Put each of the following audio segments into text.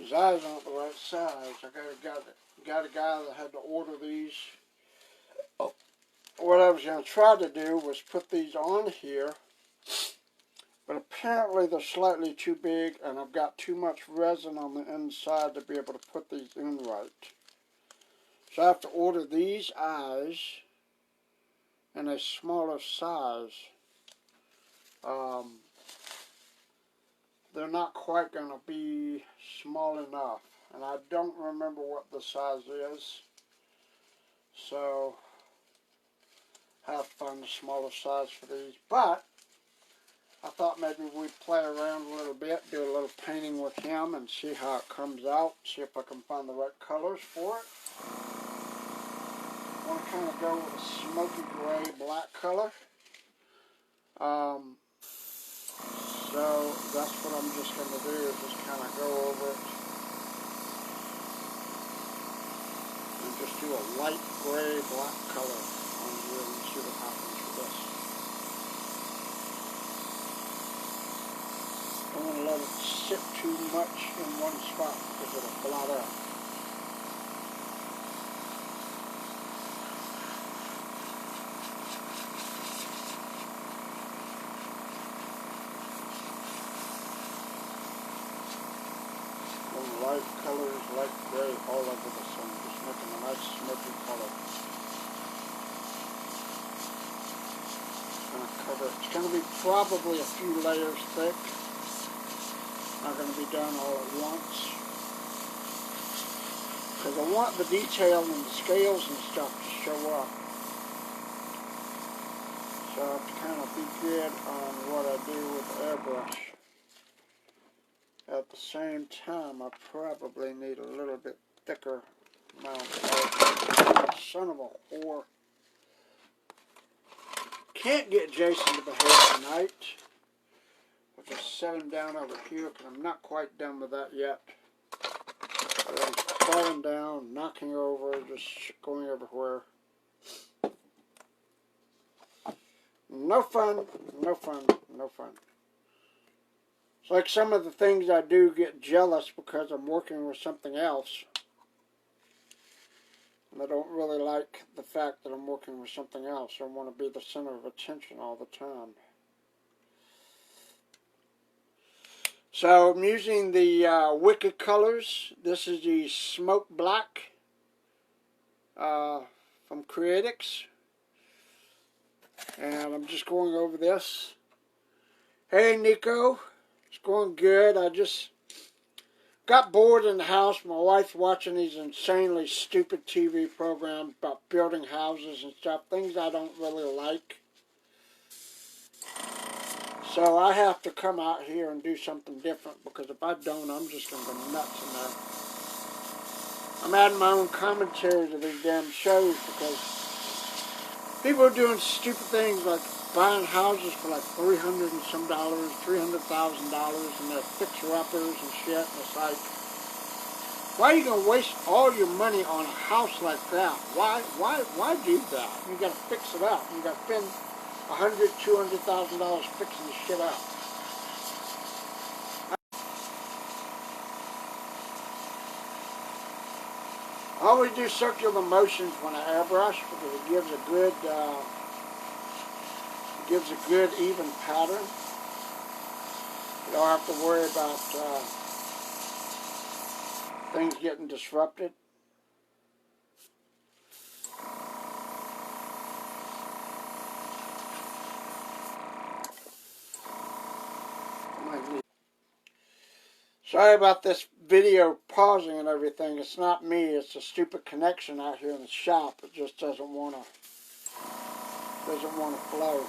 These eyes aren't the right size. I got a guy that had to order these. Oh. What I was going to try to do was put these on here, but apparently they're slightly too big, and I've got too much resin on the inside to be able to put these in right. So I have to order these eyes in a smaller size. They're not quite going to be small enough, and I don't remember what the size is, so I have to find the smaller size for these. But I thought maybe we'd play around a little bit, do a little painting with him and see how it comes out, see if I can find the right colors for it. I want to kind of go with a smoky gray black color. So that's what I'm just going to do, is just kind of go over it and just do a light gray black color on here and see what happens with this. Don't want to let it sit too much in one spot because it'll blot out. Light colors, light gray, all over the sun, just making a nice smoky color. Going to cover it. It's going to be probably a few layers thick. Not going to be done all at once, because I want the detail and the scales and stuff to show up. So I have to kind of be good on what I do with the airbrush. At the same time, I probably need a little bit thicker amount of son of a whore. Can't get Jason to behave tonight. I'll just set him down over here because I'm not quite done with that yet. But I'm falling down, knocking over, just going everywhere. No fun, no fun, no fun. It's like some of the things I do get jealous because I'm working with something else. And I don't really like the fact that I'm working with something else. I want to be the center of attention all the time. So I'm using the Wicked colors. This is the Smoke Black from Createx. And I'm just going over this. Hey, Nico. It's going good. I just got bored in the house. My wife's watching these insanely stupid TV programs about building houses and stuff, things I don't really like. So I have to come out here and do something different, because if I don't, I'm just going to go nuts in there. I'm adding my own commentary to these damn shows because people are doing stupid things like buying houses for like $300 and some dollars, $300,000, and they're fixer-uppers and shit. And it's like, why are you going to waste all your money on a house like that? Why do that? You got to fix it up. You got to spend $100,000, $200,000 fixing the shit up. I always do circular motions when I airbrush because it gives a good even pattern. You don't have to worry about things getting disrupted. Sorry about this video pausing and everything. It's not me. It's a stupid connection out here in the shop. It just doesn't want to flow.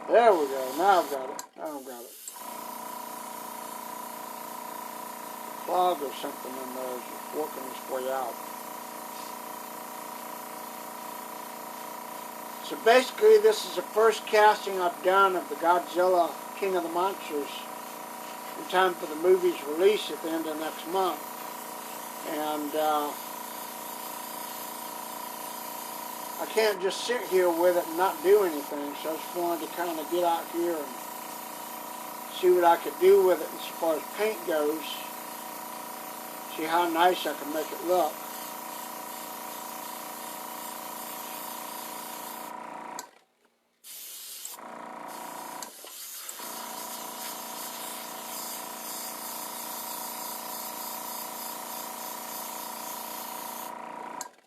There we go. Now I've got it. The clog or something in there is just working its way out. So basically, this is the first casting I've done of the Godzilla King of the Monsters in time for the movie's release at the end of next month. And I can't just sit here with it and not do anything, so I just wanted to kind of get out here and see what I could do with it as far as paint goes. See how nice I can make it look.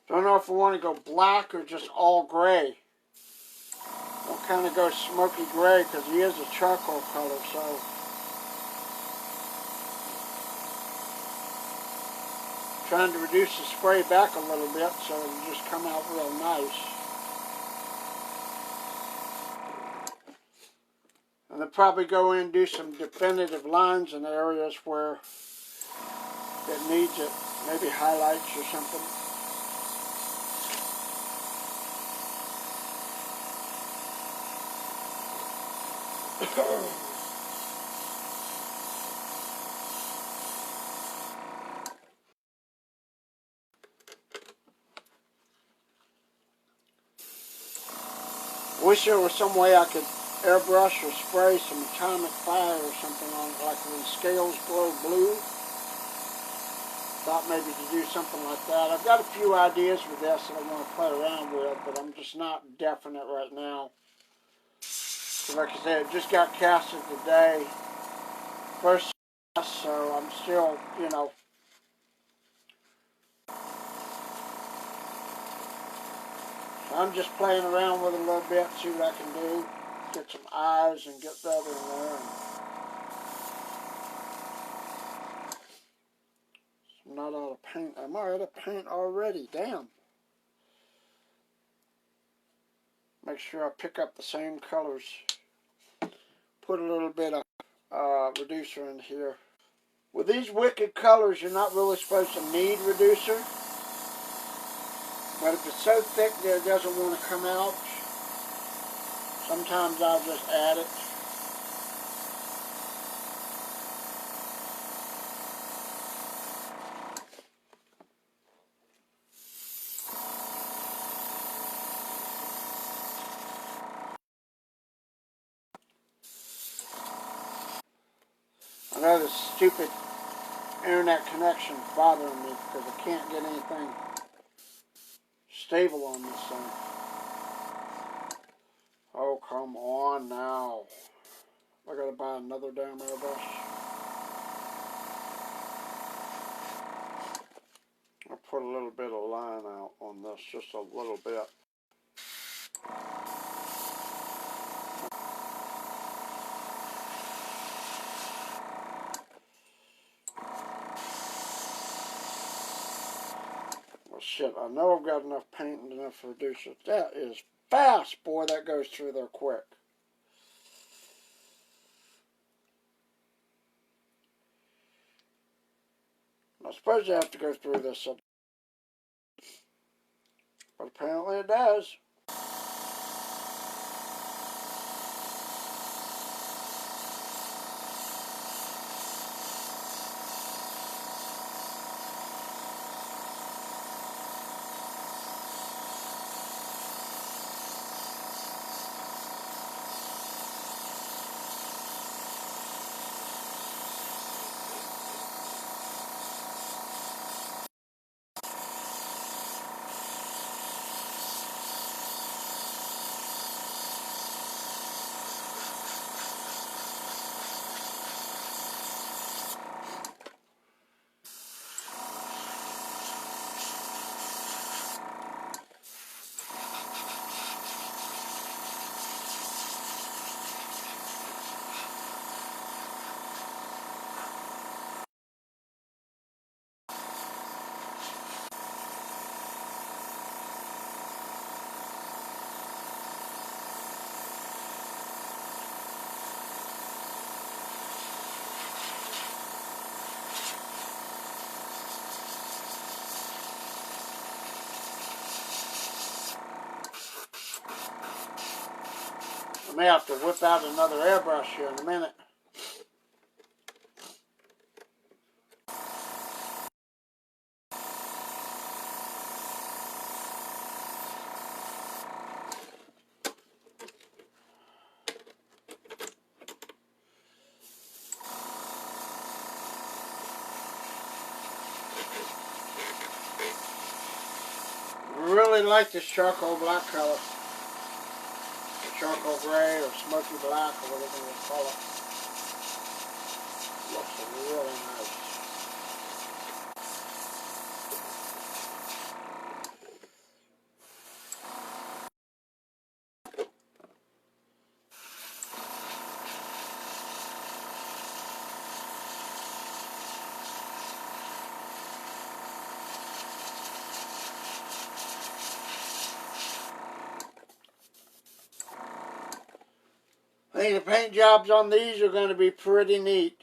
Don't know if I want to go black or just all gray. I'll kind of go smoky gray because he is a charcoal color, so. Trying to reduce the spray back a little bit so it'll just come out real nice. And then probably go in and do some definitive lines in areas where it needs it. Maybe highlights or something. Wish there was some way I could airbrush or spray some atomic fire or something on it, like when scales glow blue. Thought maybe to do something like that. I've got a few ideas with this that I want to play around with, but I'm just not definite right now. So like I said, it just got casted today. First, so I'm still, you know. So I'm just playing around with it a little bit, see what I can do. Get some eyes and get that in there. I'm not out of paint. I'm out of paint already. Damn. Make sure I pick up the same colors. Put a little bit of reducer in here. With these wicked colors, you're not really supposed to need reducer. But if it's so thick that it doesn't want to come out, sometimes I'll just add it. I know this stupid internet connection is bothering me because I can't get anything stable on this thing. Oh, come on now. I gotta buy another damn airbrush. I'll put a little bit of line out on this, just a little bit. Well, shit, I know I've got enough paint and enough reducer. That is fast, boy, that goes through there quick. I suppose you have to go through this, but apparently it does. I may have to whip out another airbrush here in a minute. really like this charcoal black color. Or charcoal gray or smoky black or whatever you call it. Looks really nice. I think the paint jobs on these are going to be pretty neat.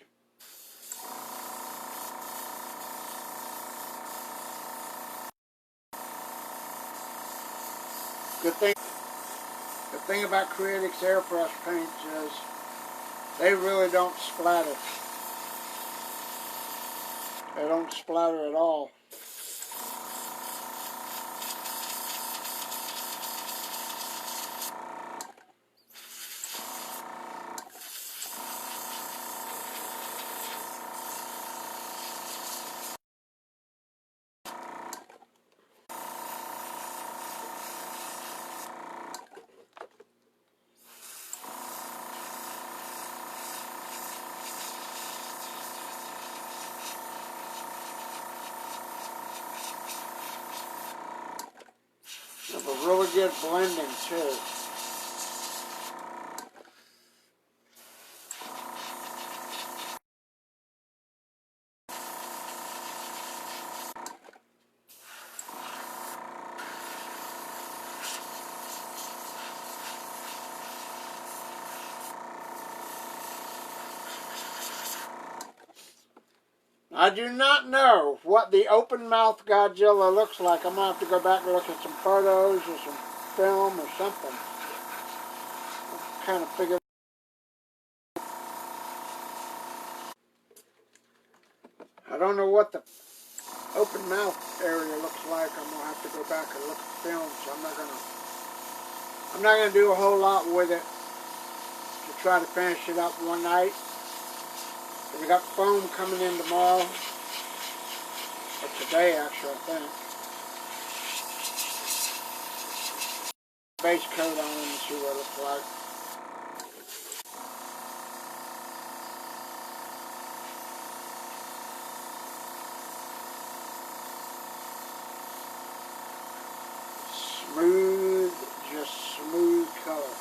Good thing about Createx airbrush paints is they really don't splatter. They don't splatter at all. Have a really good blending too. I do not know what the open-mouth Godzilla looks like. I'm going to have to go back and look at some photos or some film or something. Kind of figure. I don't know what the open-mouth area looks like. I'm going to have to go back and look at film, so I'm not going to do a whole lot with it to try to finish it up one night. We got foam coming in tomorrow, or today actually, I think. Base coat on it and see what it looks like. Smooth, just smooth color.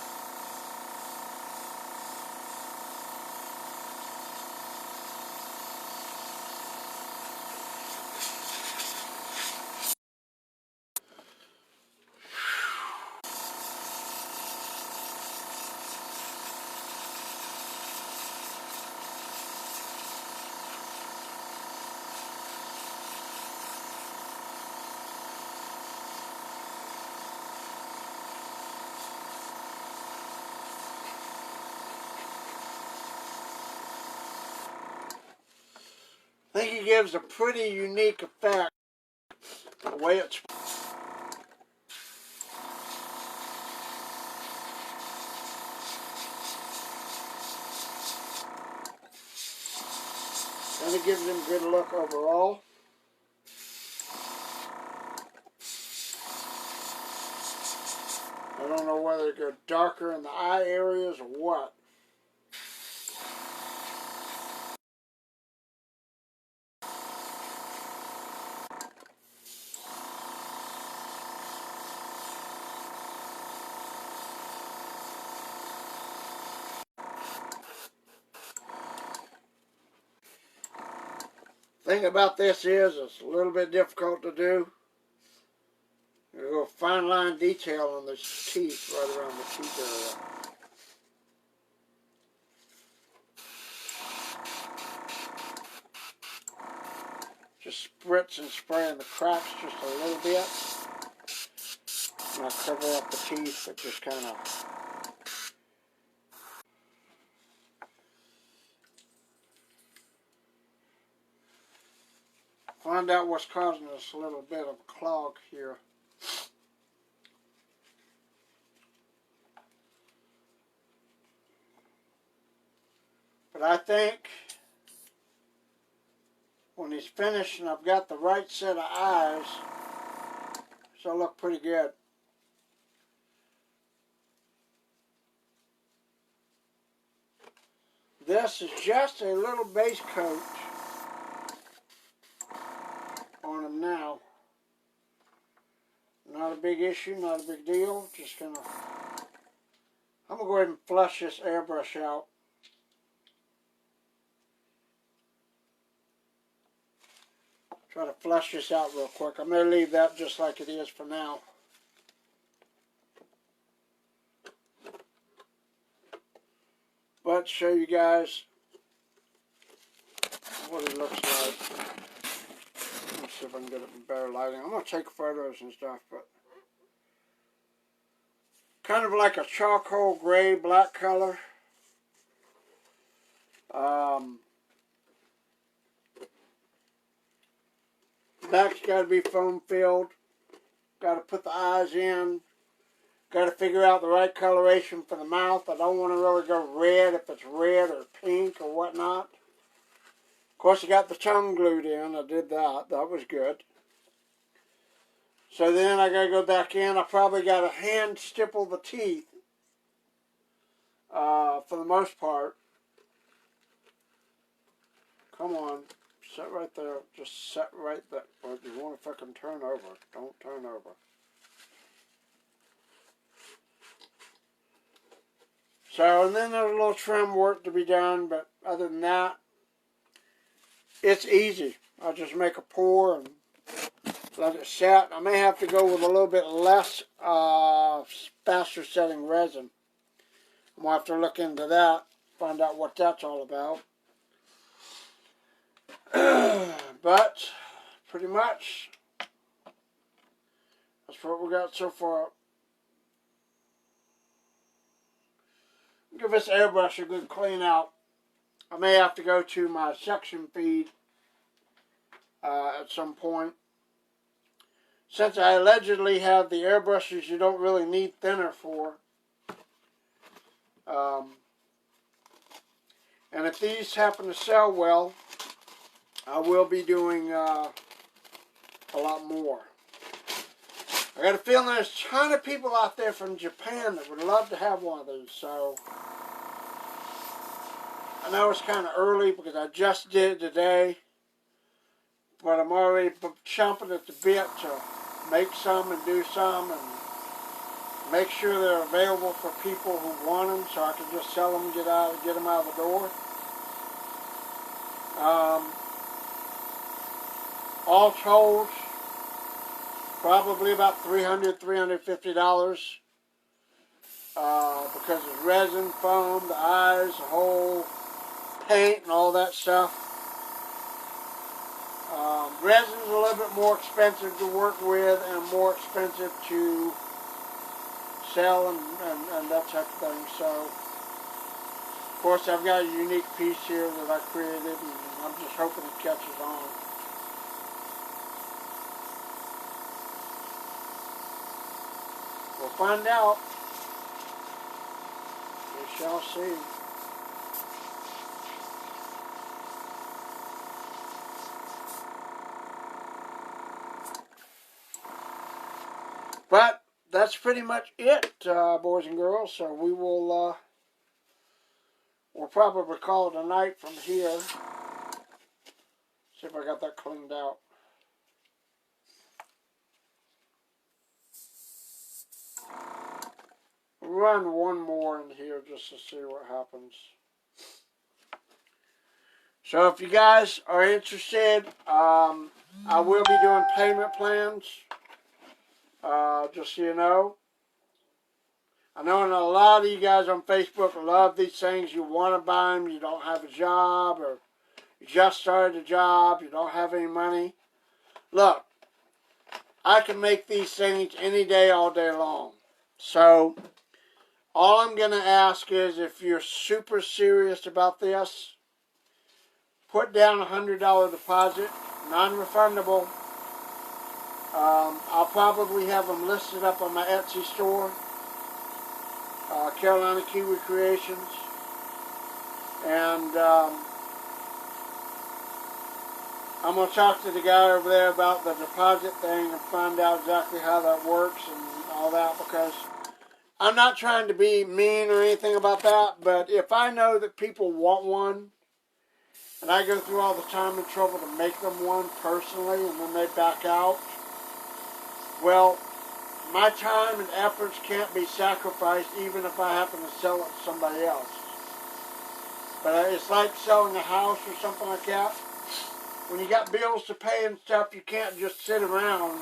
I think it gives a pretty unique effect, the way it's. And it gives them a good look overall. I don't know whether to go darker in the eye areas or what. Thing about this is it's a little bit difficult to do. There's a little fine line detail on the teeth, right around the teeth area. Just spritz and spray in the cracks just a little bit. Not cover up the teeth, but just kind of. Find out what's causing us a little bit of a clog here. But I think when he's finished and I've got the right set of eyes, So it looked pretty good. This is just a little base coat on them now. Not a big issue, not a big deal. Just gonna, I'm gonna go ahead and flush this airbrush out. Try to flush this out real quick. I'm gonna leave that just like it is for now. But show you guys what it looks like. Let's see if I can get it in better lighting. I'm going to take photos and stuff, but kind of like a charcoal gray black color. Back's got to be foam filled. Got to put the eyes in. Got to figure out the right coloration for the mouth. I don't want to really go red if it's red or pink or whatnot. Of course, I got the tongue glued in. I did that. That was good. So then I got to go back in. I probably got to hand stipple the teeth for the most part. Come on. Sit right there. Just sit right there. Or if you want to fucking turn over, don't turn over. So, and then there's a little trim work to be done, but other than that, it's easy. I'll just make a pour and let it set. I may have to go with a little bit less faster setting resin. I'm going to have to look into that, find out what that's all about. But, pretty much, that's what we got so far. Give this airbrush a good clean out. I may have to go to my section feed at some point. Since I allegedly have the airbrushes you don't really need thinner for. And if these happen to sell well, I will be doing a lot more. I got a feeling there's a ton of people out there from Japan that would love to have one of these, so I know it's kind of early because I just did it today, but I'm already chomping at the bit to make some and do some and make sure they're available for people who want them so I can just sell them and get them out of the door. All told, probably about $300, $350 because it's resin, foam, the eyes, the whole paint and all that stuff. Resin is a little bit more expensive to work with and more expensive to sell and that type of thing. So, of course, I've got a unique piece here that I created and I'm just hoping it catches on. We'll find out. We shall see. But that's pretty much it, boys and girls. So we will, we'll probably call it a night from here. See if I got that cleaned out. Run one more in here just to see what happens. So if you guys are interested, I will be doing payment plans. Just so you know. I know a lot of you guys on Facebook love these things. You want to buy them. You don't have a job or you just started a job. You don't have any money. Look, I can make these things any day, all day long. So all I'm going to ask is if you're super serious about this, put down a $100 deposit, non-refundable. I'll probably have them listed up on my Etsy store, Carolina Kiwi Creations, and I'm going to talk to the guy over there about the deposit thing and find out exactly how that works and all that, because I'm not trying to be mean or anything about that, but if I know that people want one and I go through all the time and trouble to make them one personally and then they back out, well, my time and efforts can't be sacrificed even if I happen to sell it to somebody else. But it's like selling a house or something like that. When you got bills to pay and stuff, you can't just sit around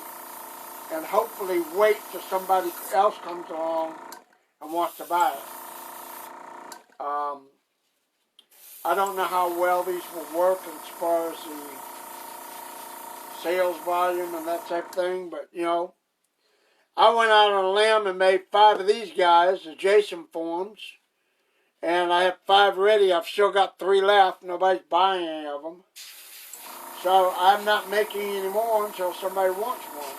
and hopefully wait till somebody else comes along and wants to buy it. I don't know how well these will work as far as the sales volume and that type of thing, but you know, I went out on a limb and made 5 of these guys, adjacent forms, and I have 5 ready. I've still got 3 left. Nobody's buying any of them. So I'm not making any more until somebody wants one.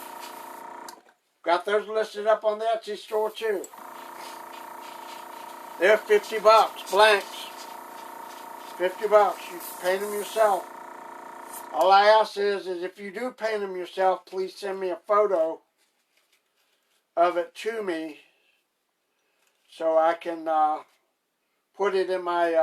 Got those listed up on the Etsy store too. They're $50, blanks. $50. You can paint them yourself. All I ask is if you do paint them yourself, please send me a photo of it to me so I can put it in my